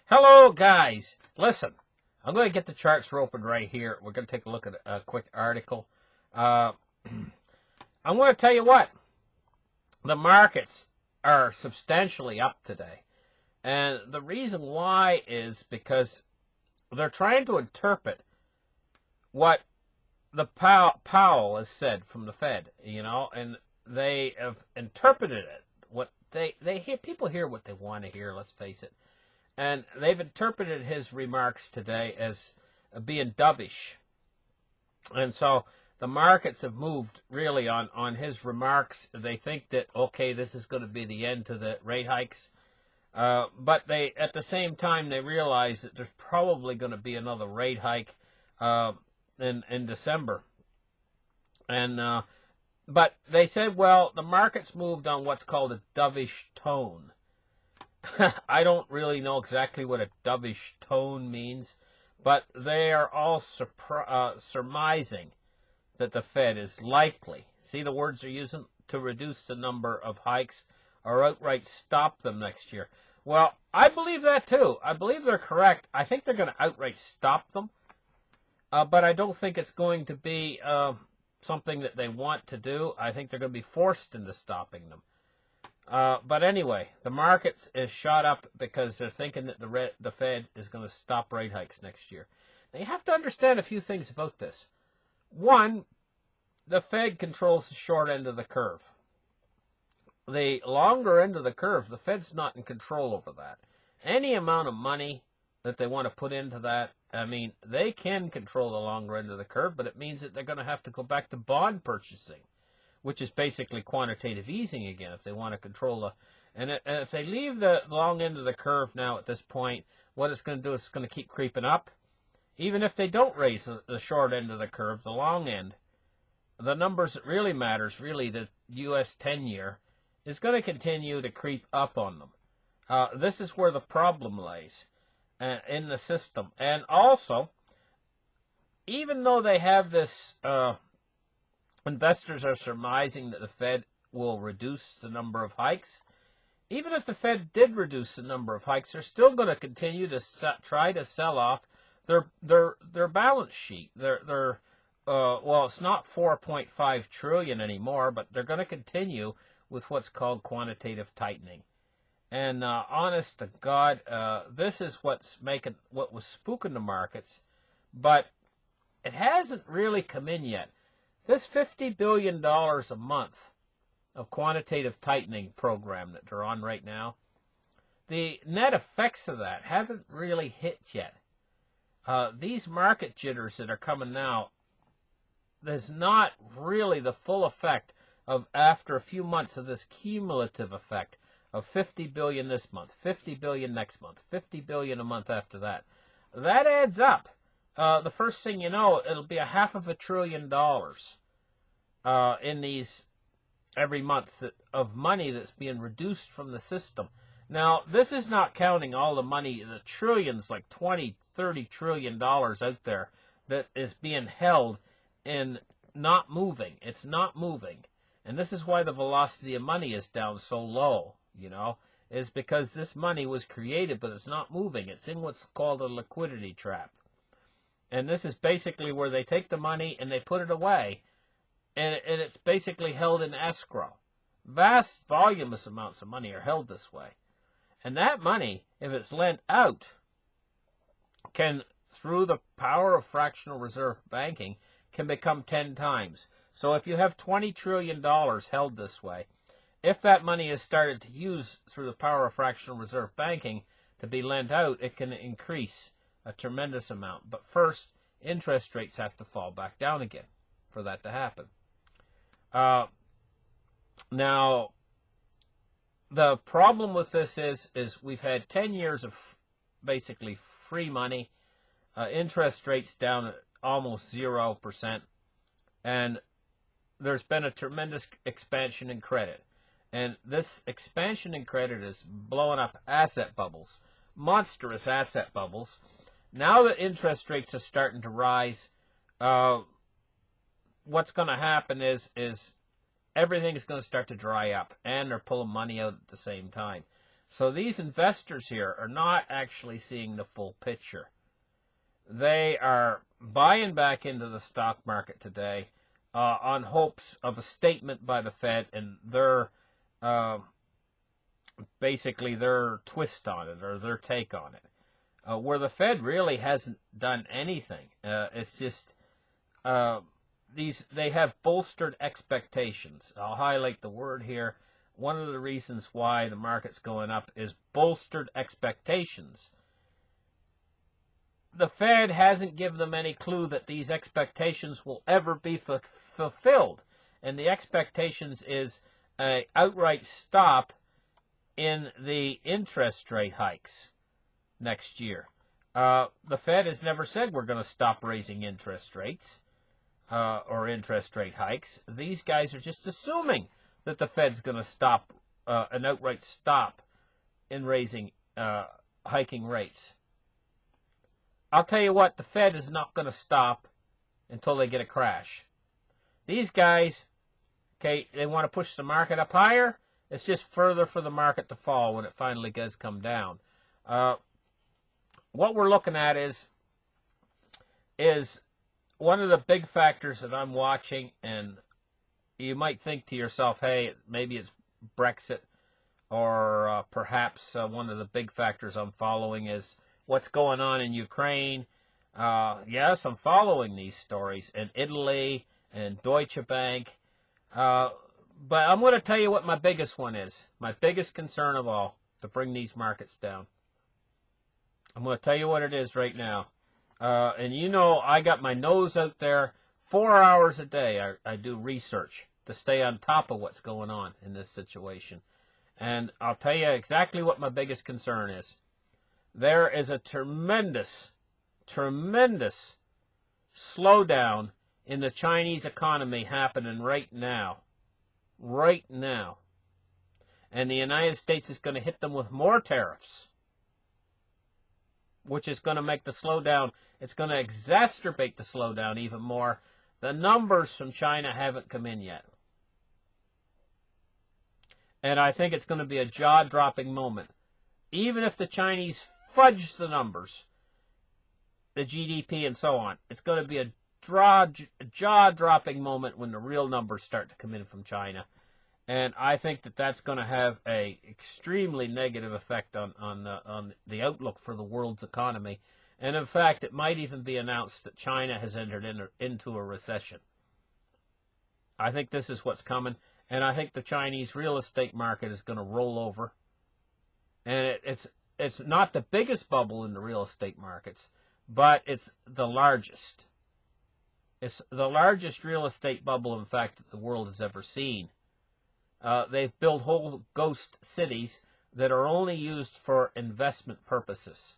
Hello, guys. Listen, I'm going to get the charts open right here. We're going to take a look at a quick article. I'm going to tell you what. The markets are substantially up today. And the reason why is because they're trying to interpret what the Powell has said from the Fed, and they have interpreted it. What they hear, people hear what they want to hear, let's face it. And they've interpreted his remarks today as being dovish. And so the markets have moved really on his remarks. They think that, okay, this is going to be the end to the rate hikes. But they, at the same time, they realize that there's probably going to be another rate hike in December. And but they said, well, the markets moved on what's called a dovish tone. I don't really know exactly what a dovish tone means, but they are all surmising that the Fed is likely, see the words they're using, to reduce the number of hikes or outright stop them next year. Well, I believe that too. I believe they're correct. I think they're going to outright stop them, but I don't think it's going to be something that they want to do. I think they're going to be forced into stopping them. But anyway, the markets is shot up because they're thinking that the Fed is going to stop rate hikes next year. Now, you have to understand a few things about this. One, the Fed controls the short end of the curve. The longer end of the curve, the Fed's not in control over that. Any amount of money that they want to put into that, I mean, they can control the longer end of the curve, but it means that they're going to have to go back to bond purchasing, which is basically quantitative easing again, if they want to control the... And if they leave the long end of the curve now at this point, what it's going to do is it's going to keep creeping up. Even if they don't raise the short end of the curve, the long end, the numbers that really matters, really the U.S. 10-year, is going to continue to creep up on them. This is where the problem lays in the system. And also, even though they have this... investors are surmising that the Fed will reduce the number of hikes. Even if the Fed did reduce the number of hikes, they're still going to continue to try to sell off their balance sheet. Well, it's not 4.5 trillion anymore, but they're going to continue with what's called quantitative tightening. And honest to God, this is what was spooking the markets, but it hasn't really come in yet. This $50 billion a month of quantitative tightening program that they're on right now, the net effects of that haven't really hit yet. These market jitters that are coming now, there's not really the full effect of after a few months of this cumulative effect of 50 billion this month, 50 billion next month, 50 billion a month after that. That adds up. The first thing you know, it'll be $500 billion in these every month of money that's being reduced from the system. Now, this is not counting all the money, the trillions, like 20, 30 trillion dollars out there that is being held in not moving. It's not moving. And this is why the velocity of money is down so low, is because this money was created, but it's not moving. It's in what's called a liquidity trap. And this is basically where they take the money and they put it away, and it's basically held in escrow. Vast voluminous amounts of money are held this way. And that money, if it's lent out, can, through the power of fractional reserve banking, can become 10 times. So if you have $20 trillion held this way, if that money is started to use through the power of fractional reserve banking to be lent out, it can increase a tremendous amount. But first, interest rates have to fall back down again for that to happen. Now, the problem with this is we've had 10 years of basically free money, interest rates down at almost 0%, and there's been a tremendous expansion in credit. And this expansion in credit is blowing up asset bubbles, monstrous asset bubbles. Now that interest rates are starting to rise, what's going to happen is everything is going to start to dry up, and they're pulling money out at the same time. So these investors here are not actually seeing the full picture. They are buying back into the stock market today on hopes of a statement by the Fed and their basically their twist on it or their take on it. Where the Fed really hasn't done anything. It's just they have bolstered expectations. I'll highlight the word here. One of the reasons why the market's going up is bolstered expectations. The Fed hasn't given them any clue that these expectations will ever be fulfilled. And the expectations is an outright stop in the interest rate hikes next year. The Fed has never said we're going to stop raising interest rates or interest rate hikes. These guys are just assuming that the Fed's going to stop an outright stop in raising hiking rates. I'll tell you what, the Fed is not going to stop until they get a crash. These guys, okay, they want to push the market up higher. It's just further for the market to fall when it finally does come down. What we're looking at is one of the big factors that I'm watching, and you might think to yourself, hey, maybe it's Brexit, or perhaps one of the big factors I'm following is what's going on in Ukraine. Yes, I'm following these stories, in Italy and Deutsche Bank. But I'm going to tell you what my biggest one is, my biggest concern of all, to bring these markets down. I'm going to tell you what it is right now. And you know, I got my nose out there 4 hours a day. I do research to stay on top of what's going on in this situation. And I'll tell you exactly what my biggest concern is. There is a tremendous slowdown in the Chinese economy happening right now. Right now. And the United States is going to hit them with more tariffs, which is going to make the slowdown, it's going to exacerbate the slowdown even more. The numbers from China haven't come in yet. And I think it's going to be a jaw-dropping moment. Even if the Chinese fudge the numbers, the GDP and so on, it's going to be a jaw-dropping moment when the real numbers start to come in from China. And I think that that's going to have a extremely negative effect on the outlook for the world's economy. And in fact, it might even be announced that China has entered into a recession. I think this is what's coming. And I think the Chinese real estate market is going to roll over. And it's not the biggest bubble in the real estate markets, but it's the largest. It's the largest real estate bubble, in fact, that the world has ever seen. They've built whole ghost cities that are only used for investment purposes.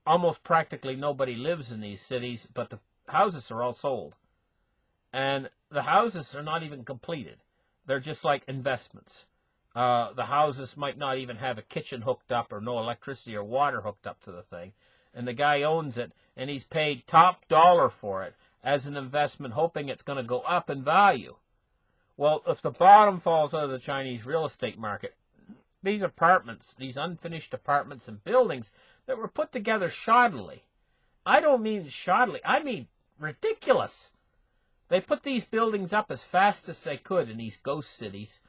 Almost practically nobody lives in these cities, but the houses are all sold. And the houses are not even completed. They're just like investments. The houses might not even have a kitchen hooked up or no electricity or water hooked up to the thing. And the guy owns it, and he's paid top dollar for it as an investment, hoping it's going to go up in value. Well, if the bottom falls out of the Chinese real estate market, these apartments, these unfinished apartments and buildings that were put together shoddily. I don't mean shoddily, I mean ridiculous. They put these buildings up as fast as they could in these ghost cities.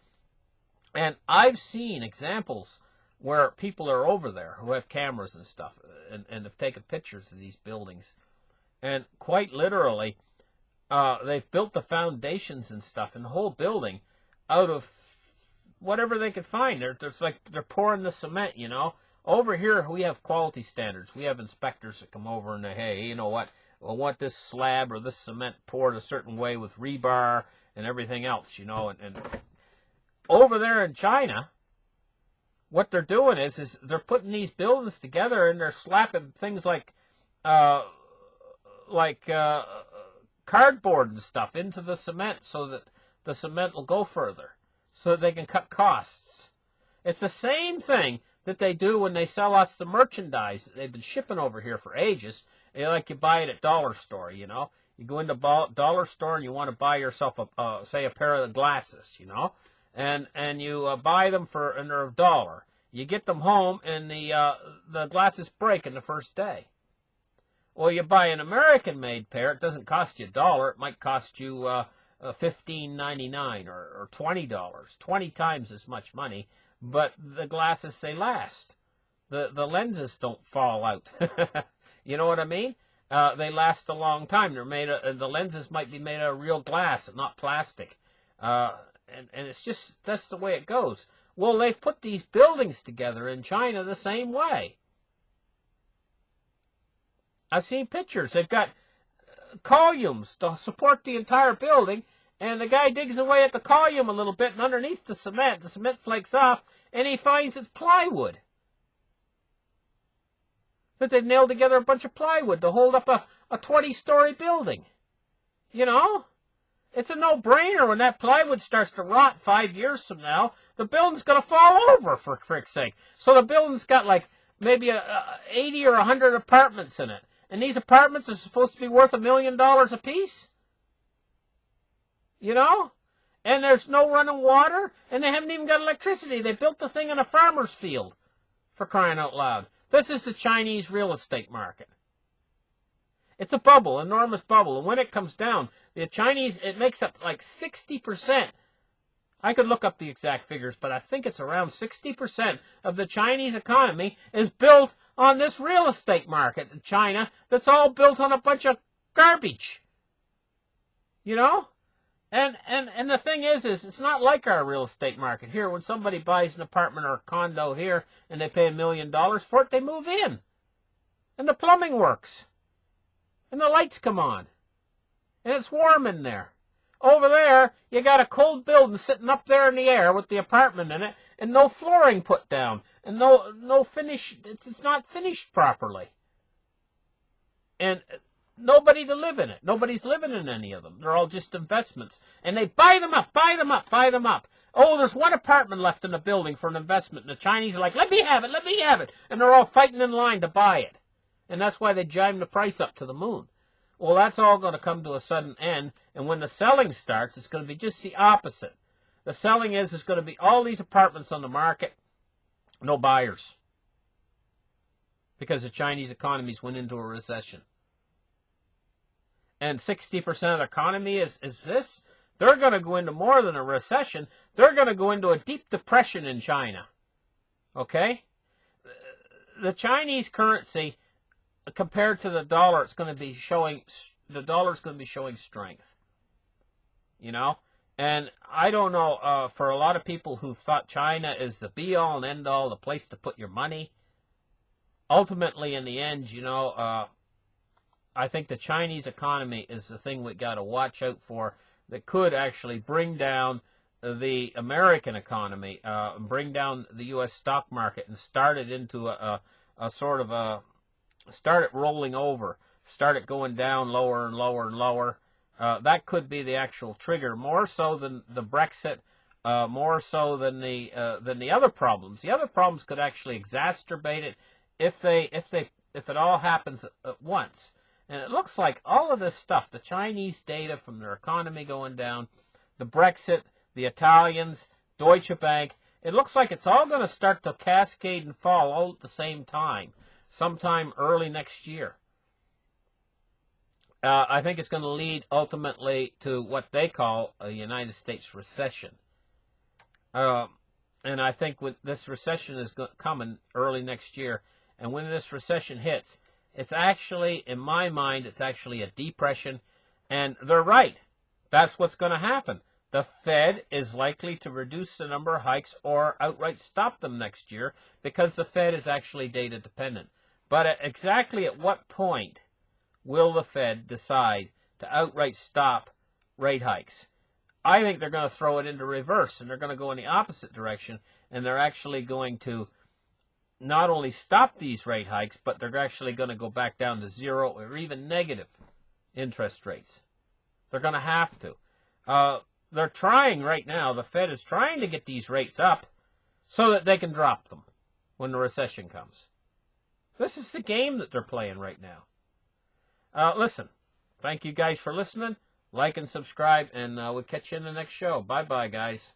And I've seen examples where people are over there who have cameras and stuff and have taken pictures of these buildings. And quite literally, they've built the foundations and stuff in the whole building out of whatever they could find. They're pouring the cement, you know. Over here, we have quality standards. We have inspectors that come over and they, hey, you know what? I want this slab or this cement poured a certain way with rebar and everything else, you know. And over there in China, what they're doing is they're putting these buildings together and they're slapping things like cardboard and stuff into the cement so that the cement will go further, so that they can cut costs. It's the same thing that they do when they sell us the merchandise that they've been shipping over here for ages. Like you buy it at dollar store, you know. You go into dollar store and you want to buy yourself say a pair of glasses, you know, and you buy them and they're $1. You get them home, and the glasses break in the first day. Well, you buy an American-made pair. It doesn't cost you $1. It might cost you $15.99 or $20, 20 times as much money. But the glasses, they last. The lenses don't fall out. You know what I mean? They last a long time. They're made the lenses might be made out of real glass, not plastic. And it's just, that's the way it goes. Well, they've put these buildings together in China the same way. I've seen pictures. They've got columns to support the entire building, and the guy digs away at the column a little bit, and underneath the cement flakes off, and he finds it's plywood. But they've nailed together a bunch of plywood to hold up a 20-story building. You know? It's a no-brainer. When that plywood starts to rot 5 years from now, the building's going to fall over, for frick's sake. So the building's got like maybe 80 or 100 apartments in it. And these apartments are supposed to be worth $1 million apiece. You know? And there's no running water, and they haven't even got electricity. They built the thing in a farmer's field, for crying out loud. This is the Chinese real estate market. It's a bubble, enormous bubble. And when it comes down, the Chinese, it makes up like 60%. I could look up the exact figures, but I think it's around 60% of the Chinese economy is built on this real estate market in China that's all built on a bunch of garbage. You know? And the thing is it's not like our real estate market here. When somebody buys an apartment or a condo here and they pay $1 million for it, they move in. And the plumbing works. And the lights come on. And it's warm in there. Over there, you got a cold building sitting up there in the air with the apartment in it, and no flooring put down, and no finish. It's not finished properly. And nobody to live in it. Nobody's living in any of them. They're all just investments. And they buy them up, buy them up, buy them up. Oh, there's one apartment left in the building for an investment, and the Chinese are like, let me have it, let me have it. And they're all fighting in line to buy it. And that's why they jam the price up to the moon. Well, that's all going to come to a sudden end, and when the selling starts, it's going to be just the opposite. The selling is there's going to be all these apartments on the market, no buyers, because the Chinese economy's went into a recession. And 60% of the economy is this. They're going to go into more than a recession. They're going to go into a deep depression in China. Okay? The Chinese currency, compared to the dollar, it's going to be showing, the dollar's going to be showing strength. You know? And I don't know, for a lot of people who thought China is the be-all and end-all, the place to put your money, ultimately, in the end, you know, I think the Chinese economy is the thing we got to watch out for that could actually bring down the American economy, bring down the U.S. stock market and start it into a sort of a, start it rolling over, start it going down lower and lower and lower. That could be the actual trigger, more so than the Brexit, more so than the other problems. The other problems could actually exacerbate it if it all happens at once. And it looks like all of this stuff, the Chinese data from their economy going down, the Brexit, the Italians, Deutsche Bank, it looks like it's all going to start to cascade and fall all at the same time, sometime early next year. I think it's going to lead ultimately to what they call a United States recession. And I think with this recession is coming early next year. And when this recession hits, it's actually, in my mind, it's actually a depression. And they're right. That's what's going to happen. The Fed is likely to reduce the number of hikes or outright stop them next year because the Fed is actually data dependent. But exactly at what point will the Fed decide to outright stop rate hikes? I think they're going to throw it into reverse, and they're going to go in the opposite direction, and they're actually going to not only stop these rate hikes, but they're actually going to go back down to zero or even negative interest rates. They're going to have to. They're trying right now, the Fed is trying to get these rates up so that they can drop them when the recession comes. This is the game that they're playing right now. Listen, thank you guys for listening. Like and subscribe, and we'll catch you in the next show. Bye-bye, guys.